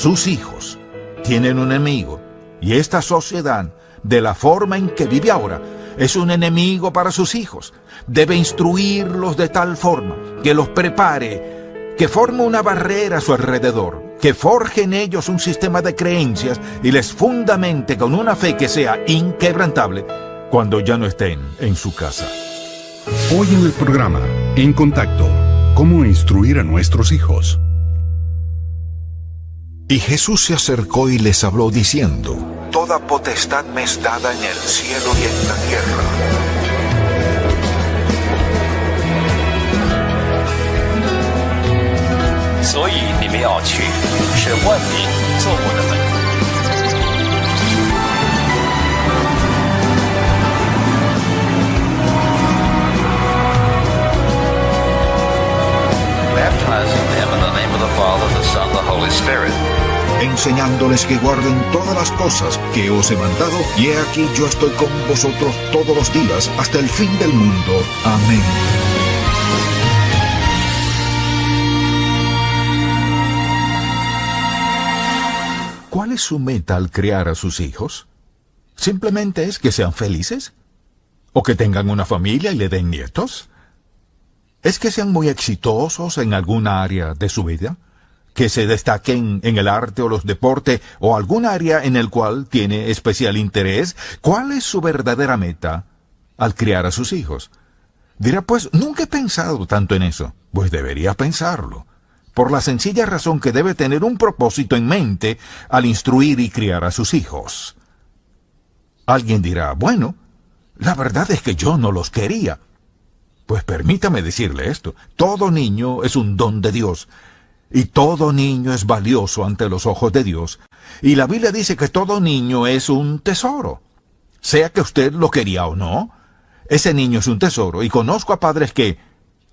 sus hijos tienen un enemigo, y esta sociedad, de la forma en que vive ahora, es un enemigo para sus hijos. Debe instruirlos de tal forma que los prepare, que forme una barrera a su alrededor, que forje en ellos un sistema de creencias y les fundamente con una fe que sea inquebrantable cuando ya no estén en su casa. Hoy en el programa, En Contacto, ¿cómo instruir a nuestros hijos? Y Jesús se acercó y les habló diciendo: Toda potestad me es dada en el cielo y en la tierra. 所以你们要去，使万民做我的门徒。Baptizing them in the name of the Father, the Son, the Holy Spirit. Enseñándoles que guarden todas las cosas que os he mandado, y he aquí yo estoy con vosotros todos los días hasta el fin del mundo. Amén. ¿Cuál es su meta al criar a sus hijos? ¿Simplemente es que sean felices? ¿O que tengan una familia y le den nietos? ¿Es que sean muy exitosos en alguna área de su vida? ¿Que se destaquen en el arte o los deportes o algún área en el cual tiene especial interés? ¿Cuál es su verdadera meta al criar a sus hijos? Dirá, pues, nunca he pensado tanto en eso. Pues debería pensarlo, por la sencilla razón que debe tener un propósito en mente al instruir y criar a sus hijos. Alguien dirá, bueno, la verdad es que yo no los quería. Pues permítame decirle esto: todo niño es un don de Dios, y todo niño es valioso ante los ojos de Dios, y la Biblia dice que todo niño es un tesoro. Sea que usted lo quería o no, ese niño es un tesoro, y conozco a padres que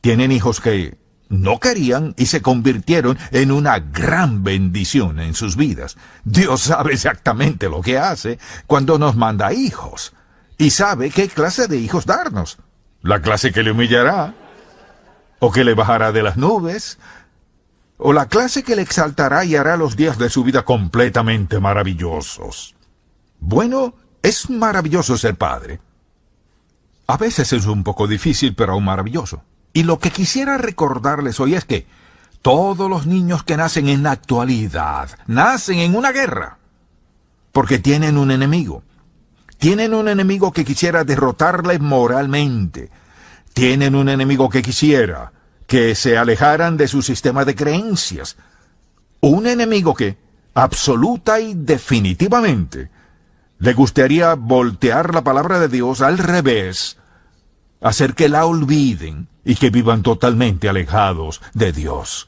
tienen hijos que no querían y se convirtieron en una gran bendición en sus vidas. Dios sabe exactamente lo que hace cuando nos manda hijos, y sabe qué clase de hijos darnos. La clase que le humillará, o que le bajará de las nubes, o la clase que le exaltará y hará los días de su vida completamente maravillosos. Bueno, es maravilloso ser padre. A veces es un poco difícil, pero aún maravilloso. Y lo que quisiera recordarles hoy es que todos los niños que nacen en la actualidad nacen en una guerra, porque tienen un enemigo. Tienen un enemigo que quisiera derrotarles moralmente. Tienen un enemigo que quisiera que se alejaran de su sistema de creencias. Un enemigo que, absoluta y definitivamente, le gustaría voltear la palabra de Dios al revés, hacer que la olviden y que vivan totalmente alejados de Dios.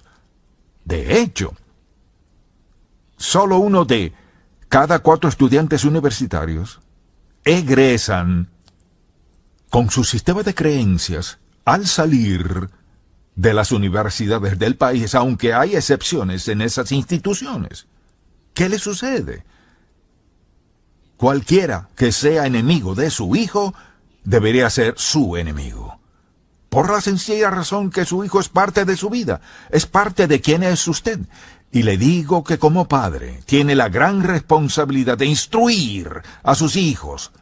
De hecho, solo uno de cada 4 estudiantes universitarios egresan con su sistema de creencias al salir de las universidades del país, aunque hay excepciones en esas instituciones. ¿Qué le sucede? Cualquiera que sea enemigo de su hijo debería ser su enemigo, por la sencilla razón que su hijo es parte de su vida, es parte de quién es usted. Y le digo que como padre tiene la gran responsabilidad de instruir a sus hijos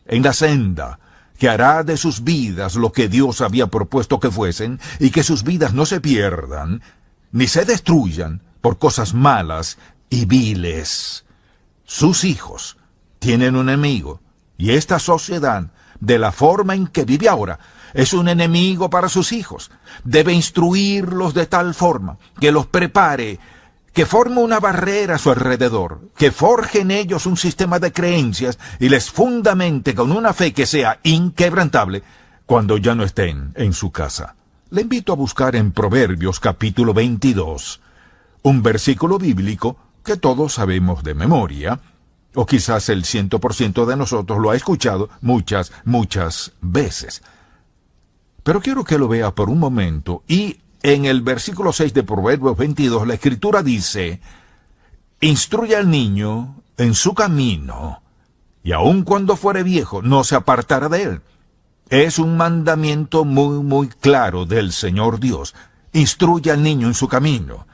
en la senda que hará de sus vidas lo que Dios había propuesto que fuesen, y que sus vidas no se pierdan ni se destruyan por cosas malas y viles. Sus hijos tienen un enemigo, y esta sociedad, de la forma en que vive ahora, es un enemigo para sus hijos. Debe instruirlos de tal forma que los prepare, que forme una barrera a su alrededor, que forje en ellos un sistema de creencias y les fundamente con una fe que sea inquebrantable cuando ya no estén en su casa. Le invito a buscar en Proverbios capítulo 22, un versículo bíblico que todos sabemos de memoria, o quizás el 100% de nosotros lo ha escuchado muchas veces. Pero quiero que lo vea por un momento, y en el versículo 6 de Proverbios 22, la Escritura dice: instruye al niño en su camino, y aun cuando fuere viejo, no se apartará de él. Es un mandamiento muy claro del Señor Dios. Instruye al niño en su camino.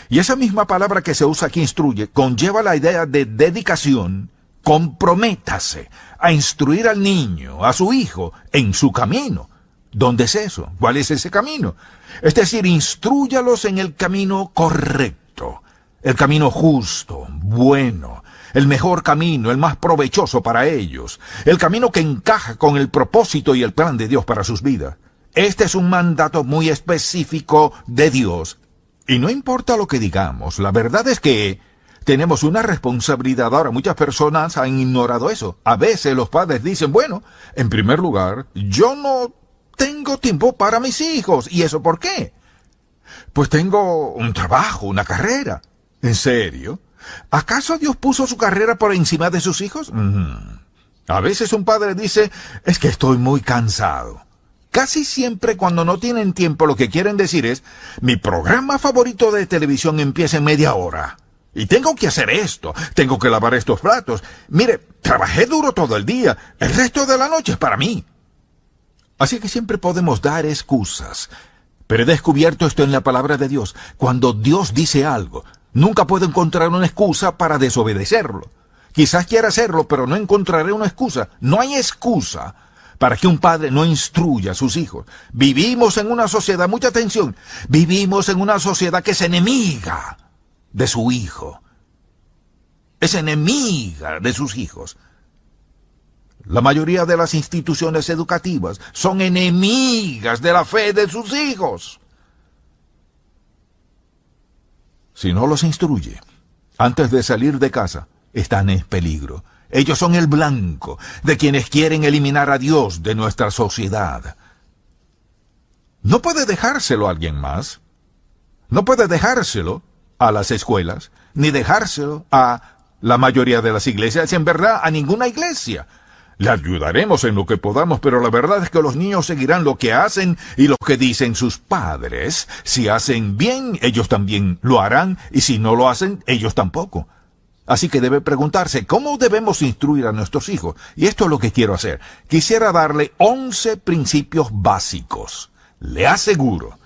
Y esa misma palabra que se usa aquí, instruye, conlleva la idea de dedicación. Comprométase a instruir al niño, a su hijo, en su camino. ¿Dónde es eso? ¿Cuál es ese camino? Es decir, instrúyalos en el camino correcto, el camino justo, bueno, el mejor camino, el más provechoso para ellos, el camino que encaja con el propósito y el plan de Dios para sus vidas. Este es un mandato muy específico de Dios. Y no importa lo que digamos, la verdad es que tenemos una responsabilidad. Ahora, muchas personas han ignorado eso. A veces los padres dicen, bueno, en primer lugar, yo no tengo tiempo para mis hijos. ¿Y eso por qué? Pues tengo un trabajo, una carrera. ¿En serio? ¿Acaso Dios puso su carrera por encima de sus hijos? A veces un padre dice, es que estoy muy cansado. Casi siempre cuando no tienen tiempo lo que quieren decir es, mi programa favorito de televisión empieza en media hora. Y tengo que hacer esto, tengo que lavar estos platos. Mire, trabajé duro todo el día, el resto de la noche es para mí. Así que siempre podemos dar excusas. Pero he descubierto esto en la palabra de Dios. Cuando Dios dice algo, nunca puedo encontrar una excusa para desobedecerlo. Quizás quiera hacerlo, pero no encontraré una excusa. No hay excusa para que un padre no instruya a sus hijos. Vivimos en una sociedad, mucha atención, vivimos en una sociedad que es enemiga de su hijo. Es enemiga de sus hijos. La mayoría de las instituciones educativas son enemigas de la fe de sus hijos. Si no los instruye, antes de salir de casa, están en peligro. Ellos son el blanco de quienes quieren eliminar a Dios de nuestra sociedad. No puede dejárselo a alguien más. No puede dejárselo a las escuelas, ni dejárselo a la mayoría de las iglesias, en verdad a ninguna iglesia. Le ayudaremos en lo que podamos, pero la verdad es que los niños seguirán lo que hacen y lo que dicen sus padres. Si hacen bien, ellos también lo harán, y si no lo hacen, ellos tampoco. Así que debe preguntarse, ¿cómo debemos instruir a nuestros hijos? Y esto es lo que quiero hacer. Quisiera darle 11 principios básicos. Le aseguro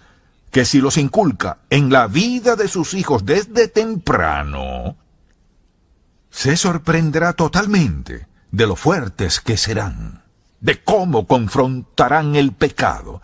que si los inculca en la vida de sus hijos desde temprano, se sorprenderá totalmente de lo fuertes que serán, de cómo confrontarán el pecado,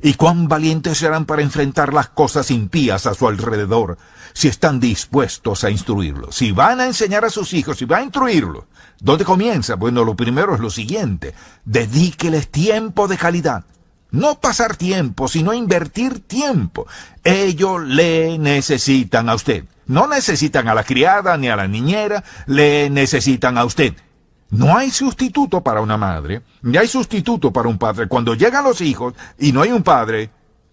y cuán valientes serán para enfrentar las cosas impías a su alrededor, si están dispuestos a instruirlos. Si van a enseñar a sus hijos, si van a instruirlos, ¿dónde comienza? Bueno, lo primero es lo siguiente: dedíqueles tiempo de calidad. No pasar tiempo, sino invertir tiempo. Ellos le necesitan a usted. No necesitan a la criada ni a la niñera, le necesitan a usted. No hay sustituto para una madre, ni hay sustituto para un padre. Cuando llegan los hijos y no hay un padre,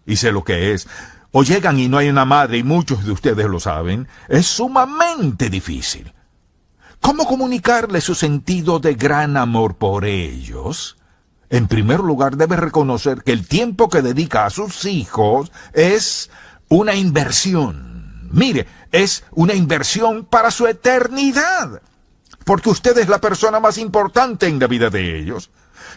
y sé lo que es, o llegan y no hay una madre, y muchos de ustedes lo saben, es sumamente difícil. ¿Cómo comunicarles su sentido de gran amor por ellos? En primer lugar, debe reconocer que el tiempo que dedica a sus hijos es una inversión. Mire, es una inversión para su eternidad. Porque usted es la persona más importante en la vida de ellos.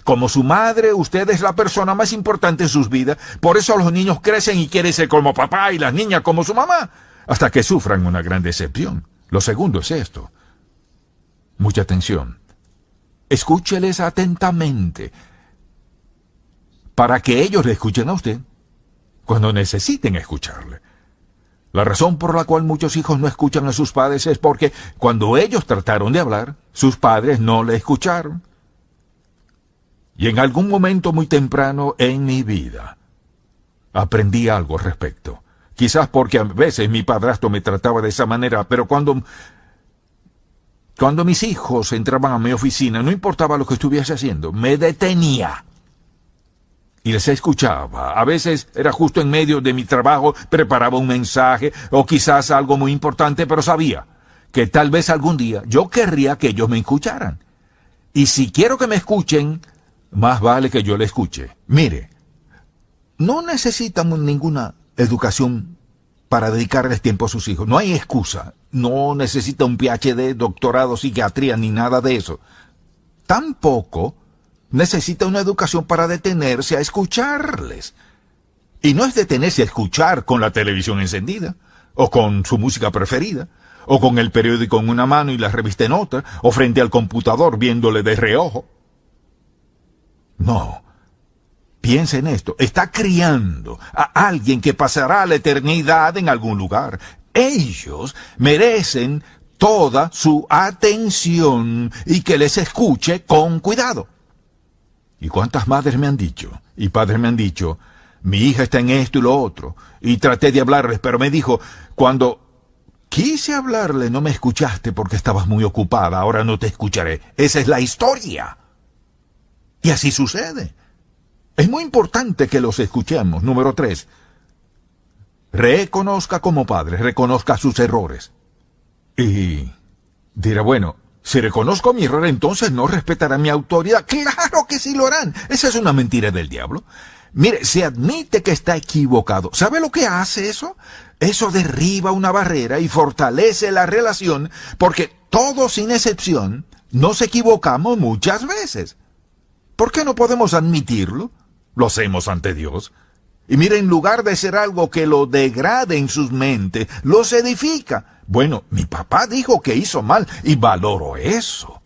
Como su madre, usted es la persona más importante en sus vidas. Por eso los niños crecen y quieren ser como papá y las niñas como su mamá, hasta que sufran una gran decepción. Lo segundo es esto. Mucha atención. Escúcheles atentamente, para que ellos le escuchen a usted cuando necesiten escucharle. La razón por la cual muchos hijos no escuchan a sus padres es porque cuando ellos trataron de hablar, sus padres no le escucharon. Y en algún momento muy temprano en mi vida, aprendí algo al respecto. Quizás porque a veces mi padrastro me trataba de esa manera, pero cuando mis hijos entraban a mi oficina, no importaba lo que estuviese haciendo, me detenía y les escuchaba. A veces era justo en medio de mi trabajo, preparaba un mensaje o quizás algo muy importante, pero sabía que tal vez algún día yo querría que ellos me escucharan. Y si quiero que me escuchen, más vale que yo le escuche. Mire, no necesitamos ninguna educación para dedicarles tiempo a sus hijos. No hay excusa. No necesita un PhD, doctorado, psiquiatría, ni nada de eso. Tampoco necesita una educación para detenerse a escucharles. Y no es detenerse a escuchar con la televisión encendida. o con su música preferida, o con el periódico en una mano y la revista en otra, o frente al computador viéndole de reojo. No. Piensa en esto. Está criando a alguien que pasará la eternidad en algún lugar. Ellos merecen toda su atención y que les escuche con cuidado. ¿Y cuántas madres me han dicho? Y padres me han dicho, mi hija está en esto y lo otro. Y traté de hablarles, pero me dijo, cuando quise hablarle no me escuchaste porque estabas muy ocupada, ahora no te escucharé. Esa es la historia. Y así sucede. Es muy importante que los escuchemos. Número 3. Reconozca como padre, reconozca sus errores. Y dirá, bueno, si reconozco mi error, entonces no respetarán mi autoridad. ¡Claro que sí lo harán! Esa es una mentira del diablo. Mire, se admite que está equivocado. ¿Sabe lo que hace eso? Eso derriba una barrera y fortalece la relación, porque todos, sin excepción, nos equivocamos muchas veces. ¿Por qué no podemos admitirlo? Lo hacemos ante Dios. Y mire, en lugar de ser algo que lo degrade en sus mentes, los edifica. Bueno, mi papá dijo que hizo mal y valoro eso.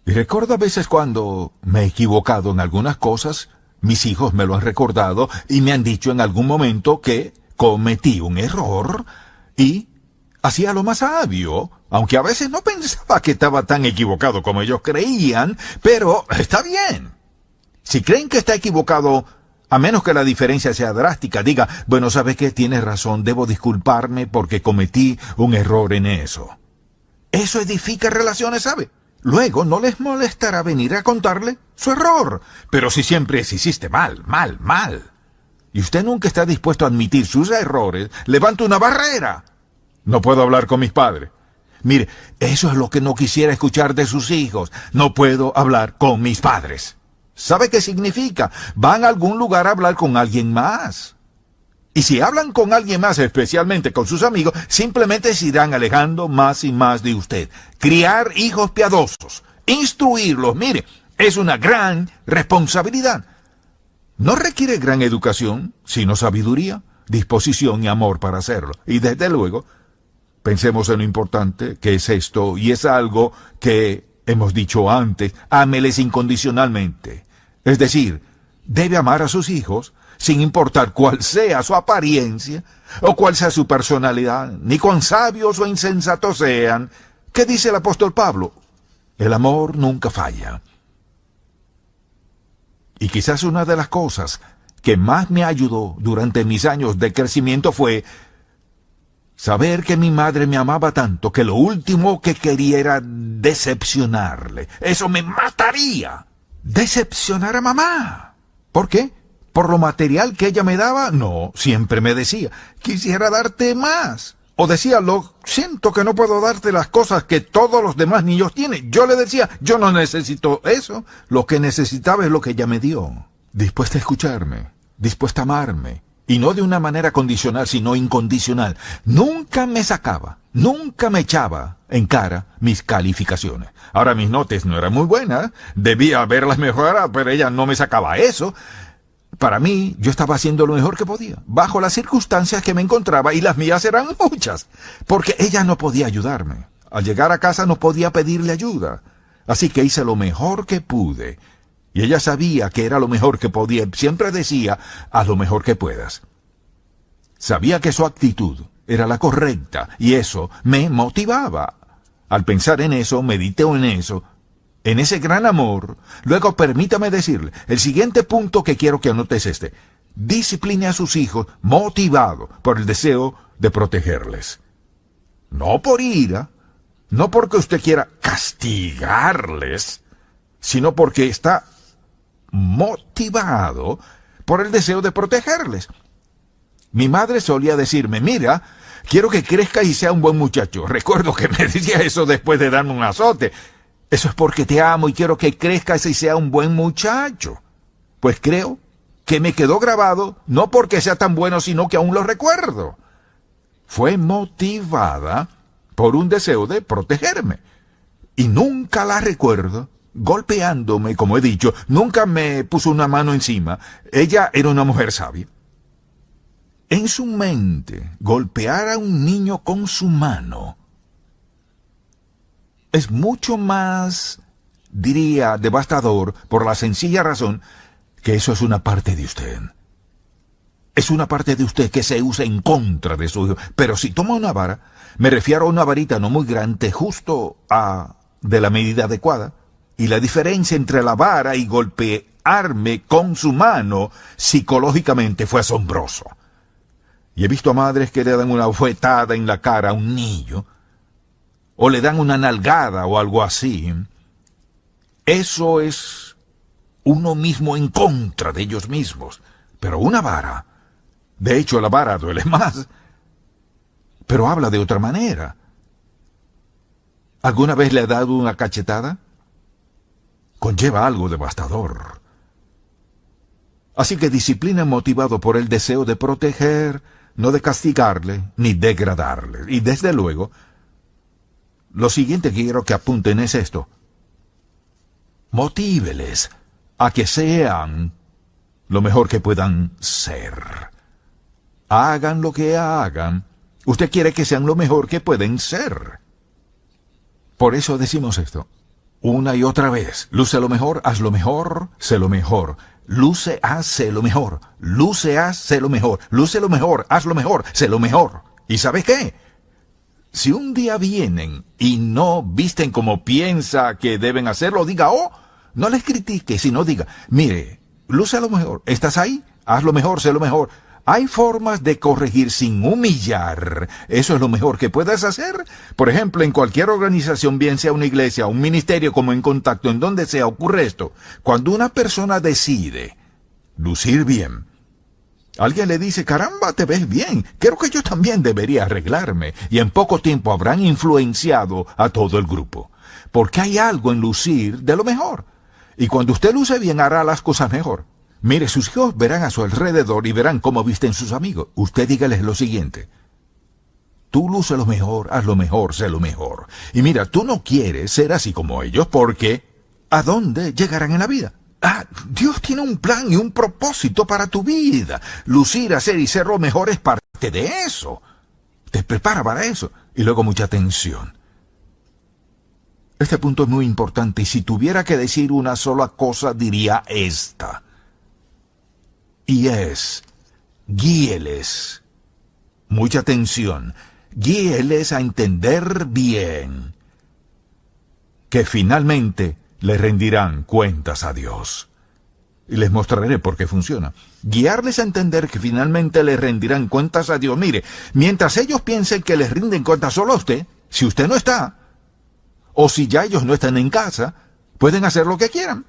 Y recuerdo a veces cuando me he equivocado en algunas cosas, mis hijos me lo han recordado y me han dicho en algún momento que cometí un error y hacía lo más sabio, aunque a veces no pensaba que estaba tan equivocado como ellos creían, pero está bien. Si creen que está equivocado, a menos que la diferencia sea drástica, diga, bueno, ¿sabes qué? Tienes razón, debo disculparme porque cometí un error en eso. Eso edifica relaciones, ¿sabe? Luego no les molestará venir a contarle su error. Pero si siempre hiciste mal, y usted nunca está dispuesto a admitir sus errores, levanta una barrera. No puedo hablar con mis padres. Mire, eso es lo que no quisiera escuchar de sus hijos. No puedo hablar con mis padres. ¿Sabe qué significa? Van a algún lugar a hablar con alguien más. Y si hablan con alguien más, especialmente con sus amigos, simplemente se irán alejando más y más de usted. Criar hijos piadosos, instruirlos, mire, es una gran responsabilidad. No requiere gran educación, sino sabiduría, disposición y amor para hacerlo. Y desde luego, pensemos en lo importante que es esto, y es algo que hemos dicho antes, ámeles incondicionalmente. Es decir, debe amar a sus hijos sin importar cuál sea su apariencia o cuál sea su personalidad, ni cuán sabios o insensatos sean. ¿Qué dice el apóstol Pablo? El amor nunca falla. Y quizás una de las cosas que más me ayudó durante mis años de crecimiento fue saber que mi madre me amaba tanto que lo último que quería era decepcionarle. Eso me mataría. Decepcionar a mamá. ¿Por qué? ¿Por lo material que ella me daba? No, siempre me decía, quisiera darte más. O decía, lo siento que no puedo darte las cosas que todos los demás niños tienen. Yo le decía, yo no necesito eso. Lo que necesitaba es lo que ella me dio. Dispuesta a escucharme, dispuesta a amarme. Y no de una manera condicional, sino incondicional. Nunca me sacaba, nunca me echaba en cara mis calificaciones. Ahora mis notas no eran muy buenas, debía haberlas mejorado, pero ella no me sacaba eso. Para mí, yo estaba haciendo lo mejor que podía, bajo las circunstancias que me encontraba, y las mías eran muchas, porque ella no podía ayudarme. Al llegar a casa no podía pedirle ayuda, así que hice lo mejor que pude. Y ella sabía que era lo mejor que podía. Siempre decía, haz lo mejor que puedas. Sabía que su actitud era la correcta y eso me motivaba. Al pensar en eso, medité en eso, en ese gran amor. Luego permítame decirle, el siguiente punto que quiero que anote es este. Discipline a sus hijos motivado por el deseo de protegerles. No por ira, no porque usted quiera castigarles, sino porque está motivado por el deseo de protegerles. Mi madre solía decirme, mira, quiero que crezca y sea un buen muchacho. Recuerdo que me decía eso después de darme un azote. Eso es porque te amo y quiero que crezcas y sea un buen muchacho. Pues creo que me quedó grabado, no porque sea tan bueno, sino que aún lo recuerdo. Fue motivada por un deseo de protegerme. Y nunca la recuerdo golpeándome, como he dicho, nunca me puso una mano encima. Ella era una mujer sabia. en su mente, golpear a un niño con su mano es mucho más, diría, devastador por la sencilla razón que eso es una parte de usted. Es una parte de usted que se usa en contra de su hijo. Pero si toma una vara, me refiero a una varita no muy grande, justo de la medida adecuada, y la diferencia entre la vara y golpearme con su mano psicológicamente fue asombroso. Y he visto a madres que le dan una bofetada en la cara a un niño, o le dan una nalgada o algo así. Eso es uno mismo en contra de ellos mismos. Pero una vara, de hecho la vara duele más, pero habla de otra manera. ¿Alguna vez le ha dado una cachetada? Conlleva algo devastador. Así que disciplina motivado por el deseo de proteger, no de castigarle ni degradarle. Y desde luego, lo siguiente que quiero que apunten es esto. Motíveles a que sean lo mejor que puedan ser. Hagan lo que hagan, usted quiere que sean lo mejor que pueden ser. Por eso decimos esto, una y otra vez. Luce lo mejor, haz lo mejor, sé lo mejor. Luce, haz, sé lo mejor. Luce, haz, sé lo mejor. Luce lo mejor, haz lo mejor, sé lo mejor. ¿Y sabes qué? Si un día vienen y no visten como piensa que deben hacerlo, diga, no les critique, sino diga, mire, luce lo mejor, estás ahí, haz lo mejor, sé lo mejor. Hay formas de corregir sin humillar. Eso es lo mejor que puedas hacer. Por ejemplo, en cualquier organización, bien sea una iglesia, un ministerio, como en Contacto, en donde sea, ocurre esto. Cuando una persona decide lucir bien, alguien le dice, caramba, te ves bien, creo que yo también debería arreglarme. Y en poco tiempo habrán influenciado a todo el grupo. Porque hay algo en lucir de lo mejor. Y cuando usted luce bien, hará las cosas mejor. Mire, sus hijos verán a su alrededor y verán cómo visten sus amigos. Usted dígales lo siguiente. Tú luce lo mejor, haz lo mejor, sé lo mejor. Y mira, tú no quieres ser así como ellos porque ¿a dónde llegarán en la vida? Dios tiene un plan y un propósito para tu vida. Lucir, hacer y ser lo mejor es parte de eso. Te prepara para eso. Y luego mucha atención. Este punto es muy importante y si tuviera que decir una sola cosa diría esta. Y es, guíeles, mucha atención, guíeles a entender bien que finalmente le rendirán cuentas a Dios. Y les mostraré por qué funciona. Guiarles a entender que finalmente le rendirán cuentas a Dios. Mire, mientras ellos piensen que les rinden cuentas solo a usted, si usted no está, o si ya ellos no están en casa, pueden hacer lo que quieran.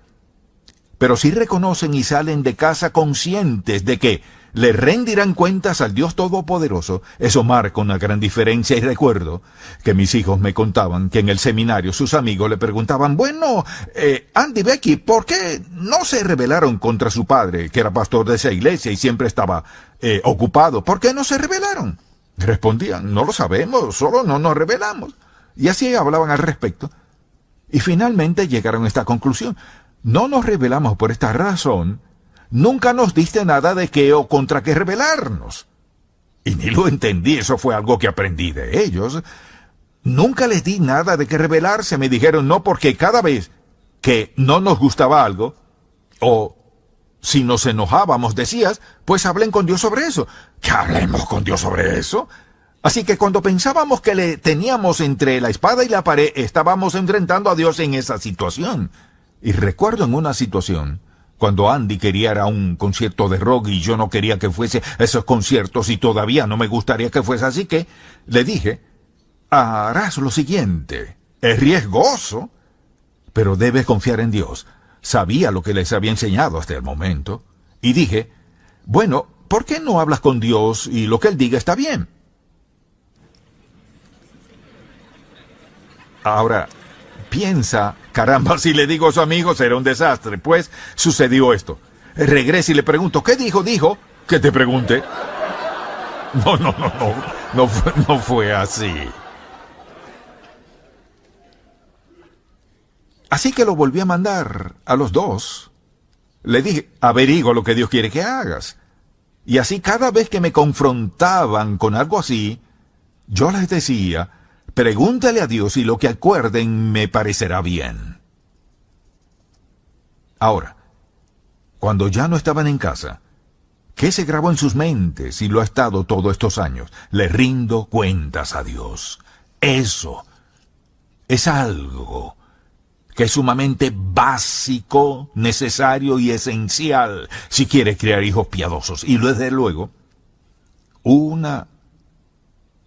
Pero si reconocen y salen de casa conscientes de que le rendirán cuentas al Dios Todopoderoso, eso marca una gran diferencia. Y recuerdo que mis hijos me contaban que en el seminario sus amigos le preguntaban, bueno, Andy, Becky, ¿por qué no se rebelaron contra su padre, que era pastor de esa iglesia y siempre estaba ocupado? ¿Por qué no se rebelaron? Respondían, no lo sabemos, solo no nos rebelamos. Y así hablaban al respecto. Y finalmente llegaron a esta conclusión. No nos rebelamos por esta razón. Nunca nos diste nada de qué o contra qué rebelarnos. Y ni lo entendí, eso fue algo que aprendí de ellos. Nunca les di nada de qué rebelarse. Me dijeron no, porque cada vez que no nos gustaba algo, o si nos enojábamos, decías, pues hablen con Dios sobre eso. ¿Que hablemos con Dios sobre eso? Así que cuando pensábamos que le teníamos entre la espada y la pared, estábamos enfrentando a Dios en esa situación. Y recuerdo en una situación, cuando Andy quería ir a un concierto de rock y yo no quería que fuese a esos conciertos y todavía no me gustaría que fuese así, que le dije, harás lo siguiente, es riesgoso, pero debes confiar en Dios. Sabía lo que les había enseñado hasta el momento. Y dije, bueno, ¿por qué no hablas con Dios y lo que Él diga está bien? Ahora, piensa, caramba, si le digo a su amigo será un desastre. Pues sucedió esto. Regreso y le pregunto, ¿qué dijo? Dijo, que te pregunte. No fue así. Así que lo volví a mandar a los dos. Le dije, averigua lo que Dios quiere que hagas. Y así cada vez que me confrontaban con algo así, yo les decía, pregúntale a Dios y lo que acuerden me parecerá bien. Ahora, cuando ya no estaban en casa, ¿qué se grabó en sus mentes y lo ha estado todos estos años? Le rindo cuentas a Dios. Eso es algo que es sumamente básico, necesario y esencial si quiere criar hijos piadosos. Y desde luego, una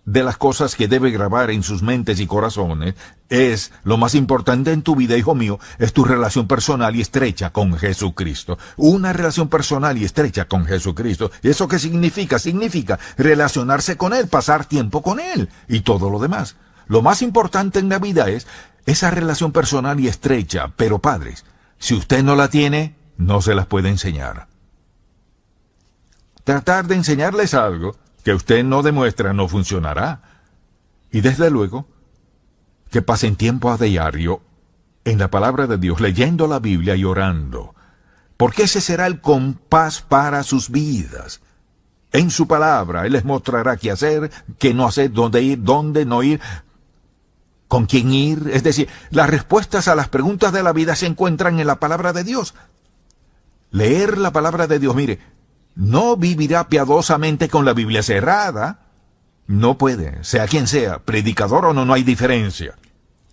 de las cosas que debe grabar en sus mentes y corazones es, lo más importante en tu vida, hijo mío, es tu relación personal y estrecha con Jesucristo. Una relación personal y estrecha con Jesucristo. ¿Y eso qué significa? Significa relacionarse con Él, pasar tiempo con Él y todo lo demás. Lo más importante en la vida es esa relación personal y estrecha, pero padres, si usted no la tiene, no se las puede enseñar. Tratar de enseñarles algo que usted no demuestra no funcionará. Y desde luego, que pasen tiempo a diario en la palabra de Dios, leyendo la Biblia y orando, porque ese será el compás para sus vidas. En su palabra, Él les mostrará qué hacer, qué no hacer, dónde ir, dónde no ir, con quién ir. Es decir, las respuestas a las preguntas de la vida se encuentran en la palabra de Dios. Leer la palabra de Dios, mire, no vivirá piadosamente con la Biblia cerrada. No puede, sea quien sea, predicador o no, no hay diferencia.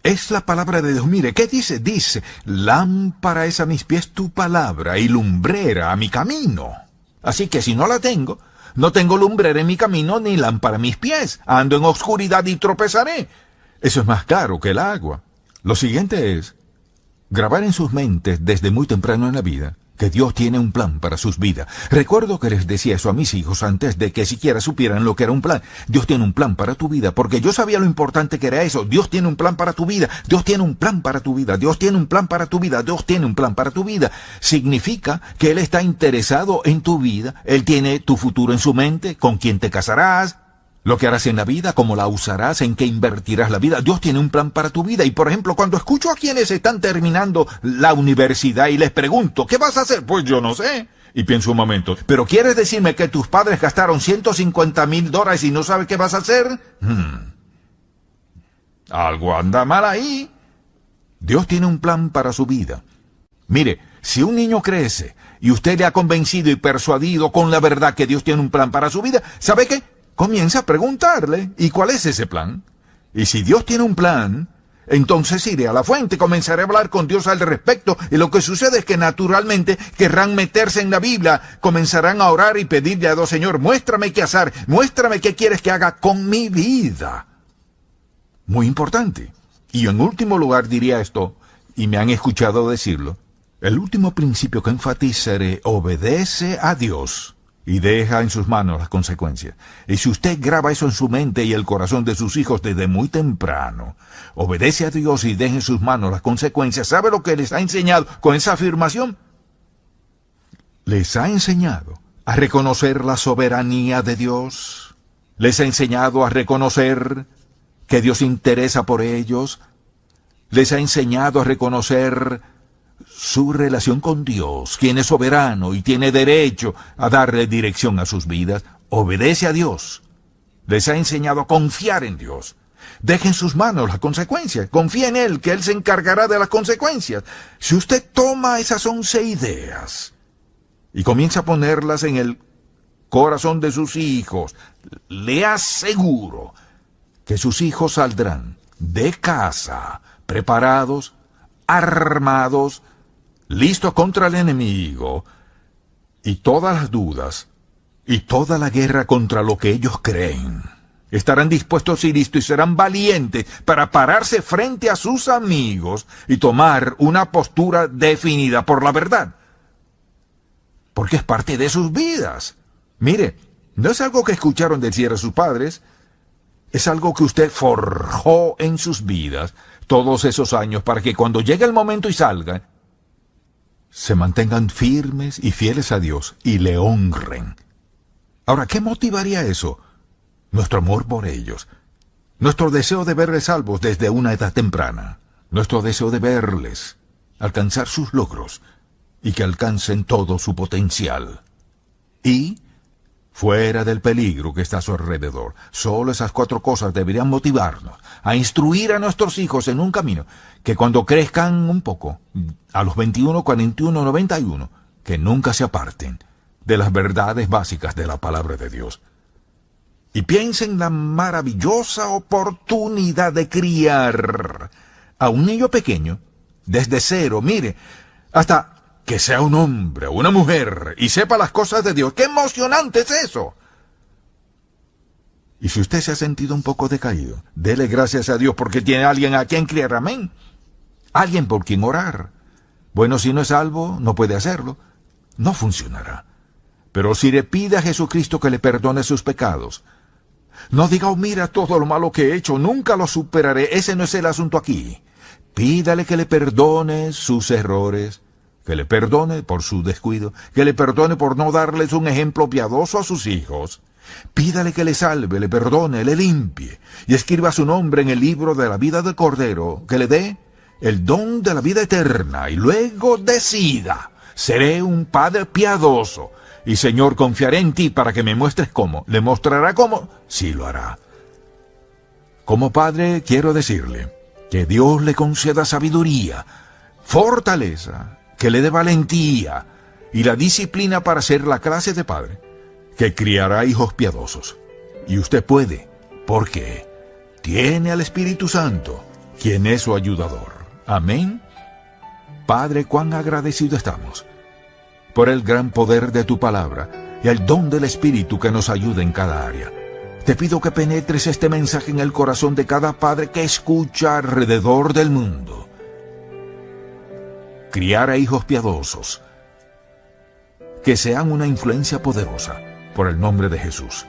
Es la palabra de Dios. Mire, ¿qué dice? Dice, lámpara es a mis pies tu palabra y lumbrera a mi camino. Así que si no la tengo, no tengo lumbrera en mi camino ni lámpara a mis pies. Ando en oscuridad y tropezaré. Eso es más caro que el agua. Lo siguiente es grabar en sus mentes desde muy temprano en la vida que Dios tiene un plan para sus vidas. Recuerdo que les decía eso a mis hijos antes de que siquiera supieran lo que era un plan. Dios tiene un plan para tu vida, porque yo sabía lo importante que era eso. Dios tiene un plan para tu vida. Dios tiene un plan para tu vida. Dios tiene un plan para tu vida. Dios tiene un plan para tu vida. Significa que Él está interesado en tu vida. Él tiene tu futuro en su mente, con quién te casarás, lo que harás en la vida, cómo la usarás, en qué invertirás la vida. Dios tiene un plan para tu vida. Y por ejemplo, cuando escucho a quienes están terminando la universidad y les pregunto, ¿qué vas a hacer? Pues yo no sé. Y pienso un momento, ¿pero quieres decirme que tus padres gastaron $150,000 y no sabes qué vas a hacer? Algo anda mal ahí. Dios tiene un plan para su vida. Mire, si un niño crece y usted le ha convencido y persuadido con la verdad que Dios tiene un plan para su vida, ¿sabe qué? Comienza a preguntarle, ¿y cuál es ese plan? Y si Dios tiene un plan, entonces iré a la fuente, comenzaré a hablar con Dios al respecto, y lo que sucede es que naturalmente querrán meterse en la Biblia, comenzarán a orar y pedirle a Dios, Señor, muéstrame qué hacer, muéstrame qué quieres que haga con mi vida. Muy importante. Y en último lugar diría esto, y me han escuchado decirlo, el último principio que enfatizaré, obedece a Dios y deja en sus manos las consecuencias. Y si usted graba eso en su mente y el corazón de sus hijos desde muy temprano, obedece a Dios y deja en sus manos las consecuencias, ¿sabe lo que les ha enseñado con esa afirmación? Les ha enseñado a reconocer la soberanía de Dios. Les ha enseñado a reconocer que Dios se interesa por ellos. Les ha enseñado a reconocer su relación con Dios, quien es soberano y tiene derecho a darle dirección a sus vidas. Obedece a Dios. Les ha enseñado a confiar en Dios. Deje en sus manos las consecuencias. Confía en Él, que Él se encargará de las consecuencias. Si usted toma esas 11 ideas y comienza a ponerlas en el corazón de sus hijos, le aseguro que sus hijos saldrán de casa preparados, armados, listos contra el enemigo, y todas las dudas, y toda la guerra contra lo que ellos creen. Estarán dispuestos y listos y serán valientes para pararse frente a sus amigos y tomar una postura definida por la verdad. Porque es parte de sus vidas. Mire, no es algo que escucharon decir a sus padres, es algo que usted forjó en sus vidas todos esos años para que cuando llegue el momento y salgan, se mantengan firmes y fieles a Dios y le honren. Ahora, ¿qué motivaría eso? Nuestro amor por ellos, nuestro deseo de verles salvos desde una edad temprana, nuestro deseo de verles alcanzar sus logros y que alcancen todo su potencial. Y fuera del peligro que está a su alrededor. Solo esas 4 cosas deberían motivarnos a instruir a nuestros hijos en un camino que cuando crezcan un poco, a los 21, 41, 91, que nunca se aparten de las verdades básicas de la palabra de Dios. Y piensen en la maravillosa oportunidad de criar a un niño pequeño desde cero, mire, hasta que sea un hombre o una mujer y sepa las cosas de Dios. ¡Qué emocionante es eso! Y si usted se ha sentido un poco decaído, dele gracias a Dios porque tiene alguien a quien criar, amén. Alguien por quien orar. Bueno, si no es salvo, no puede hacerlo. No funcionará. Pero si le pide a Jesucristo que le perdone sus pecados, no diga, oh, mira todo lo malo que he hecho, nunca lo superaré. Ese no es el asunto aquí. Pídale que le perdone sus errores, que le perdone por su descuido, que le perdone por no darles un ejemplo piadoso a sus hijos. Pídale que le salve, le perdone, le limpie, y escriba su nombre en el libro de la vida del Cordero, que le dé el don de la vida eterna, y luego decida, seré un padre piadoso, y Señor, confiaré en ti para que me muestres cómo. ¿Le mostrará cómo? Sí lo hará. Como padre, quiero decirle que Dios le conceda sabiduría, fortaleza, que le dé valentía y la disciplina para ser la clase de padre que criará hijos piadosos. Y usted puede, porque tiene al Espíritu Santo, quien es su ayudador. Amén. Padre, cuán agradecido estamos por el gran poder de tu palabra y el don del Espíritu que nos ayuda en cada área. Te pido que penetres este mensaje en el corazón de cada padre que escucha alrededor del mundo. Criar a hijos piadosos, que sean una influencia poderosa, por el nombre de Jesús.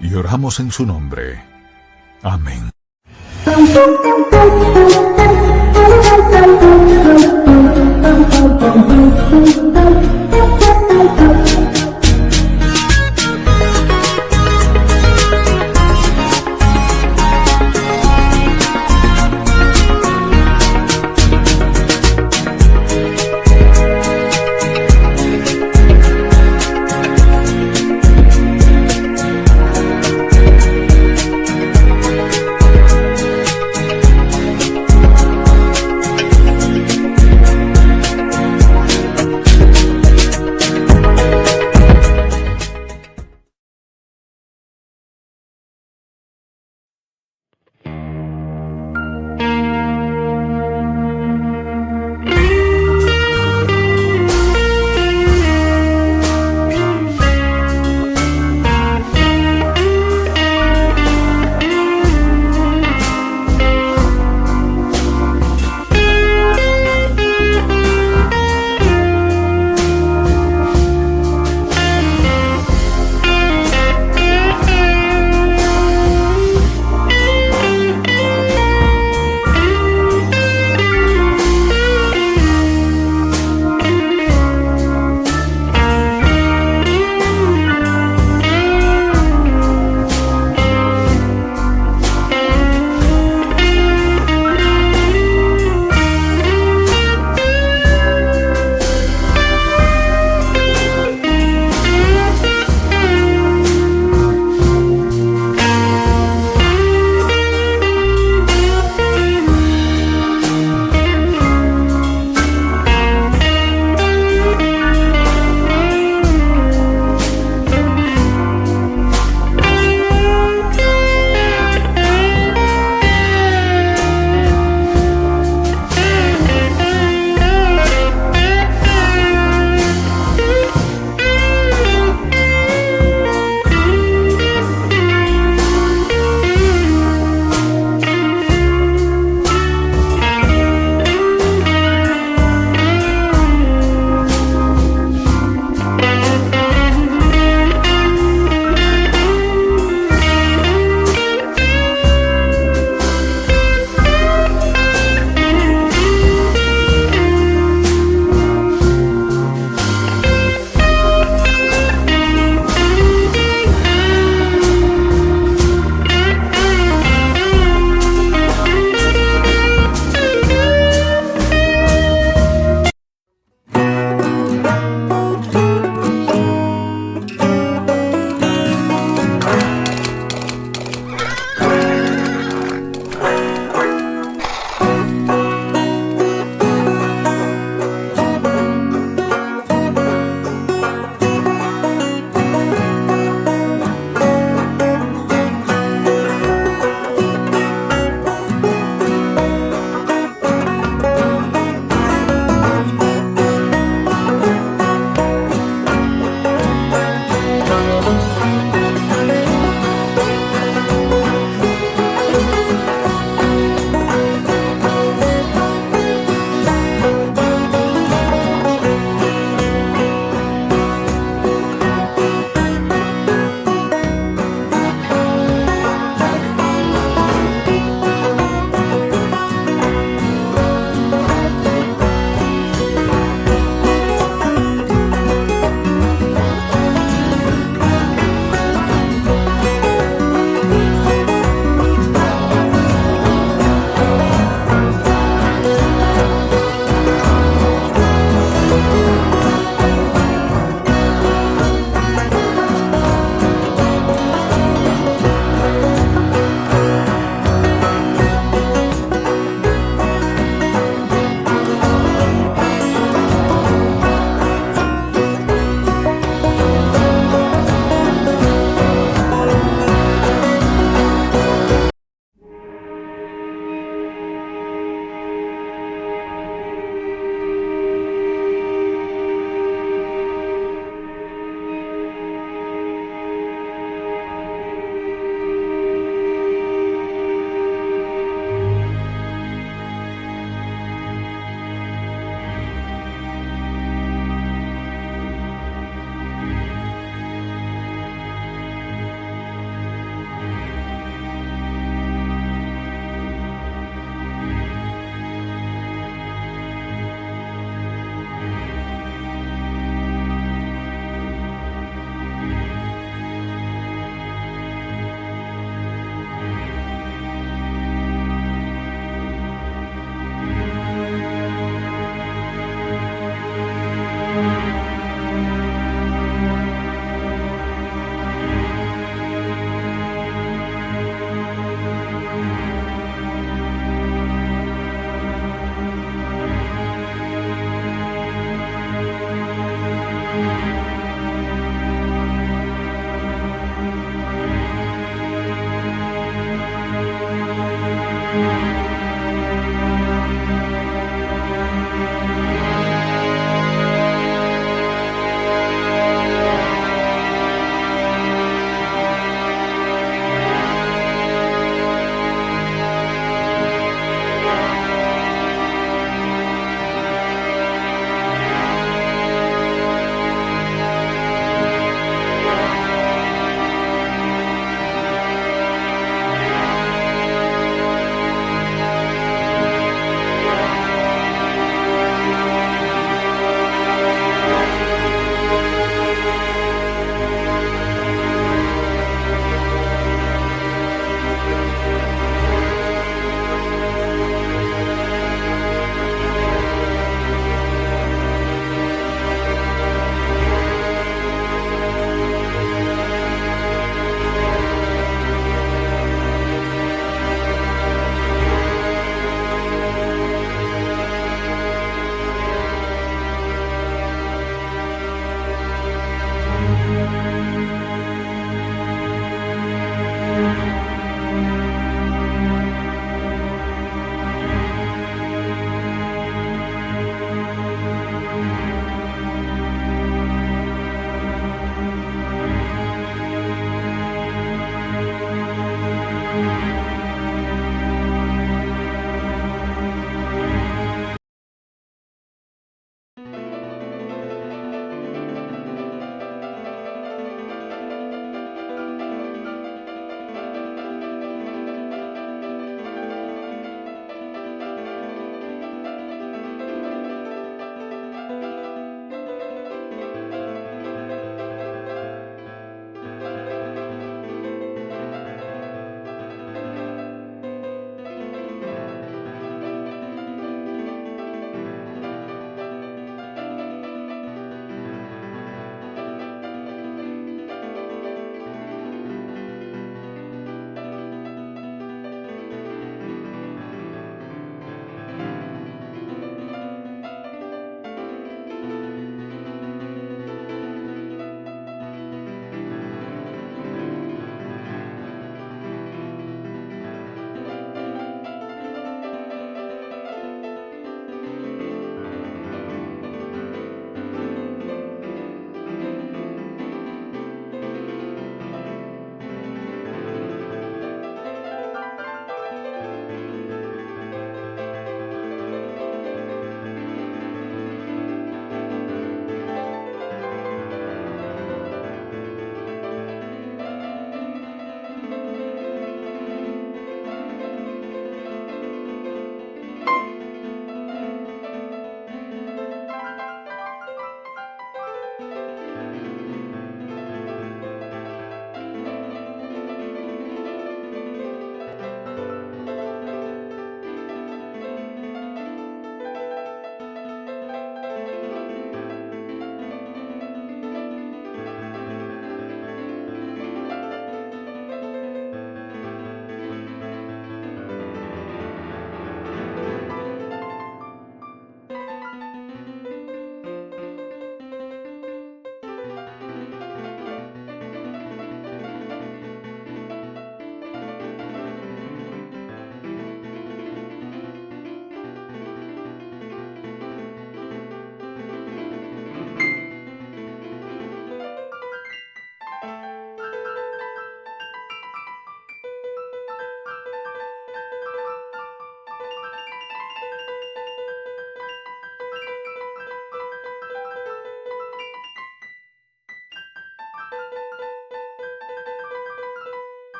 Y oramos en su nombre. Amén.